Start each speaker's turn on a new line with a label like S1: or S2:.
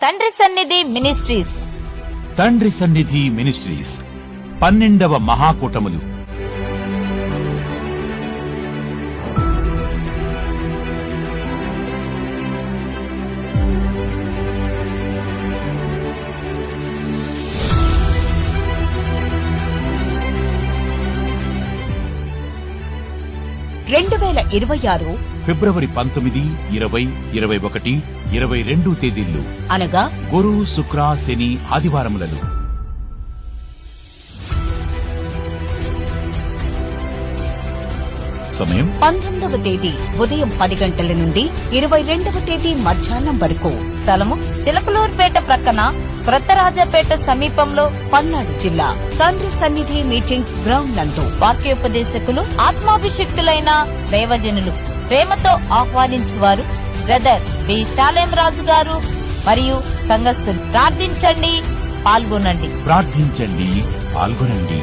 S1: తండ్రి సన్నిధి మినిస్ట్రీస్.
S2: తండ్రి సన్నిధి మినిస్ట్రీస్ 12వ మహాకూటములు. ఫిబ్రవరి 19, 20, 21, 22 తేదీల్లో
S1: అనగా
S2: గురు, శుక్ర, శని ఆదివారములలో. సమయం
S1: 19వ తేదీ ఉదయం 10 గంటల నుండి 22వ తేదీ మధ్యాహ్నం వరకు. స్థలము చిలకలూరుపేట ప్రక్కన క్రొత్తరాజపేట సమీపంలో పల్నాడు జిల్లా. తండ్రి సన్నిధి మీటింగ్స్ గ్రౌండ్ నందు వాక్యోపదేశకులు, ఆత్మాభిషిక్తులైన దైవజనులు ప్రేమతో ఆహ్వానించువారు బ్రదర్ బి శాలేం రాజు గారు మరియు సంఘస్థులు. ప్రార్థించండి, పాల్గొనండి.
S2: ప్రార్థించండి, పాల్గొనండి.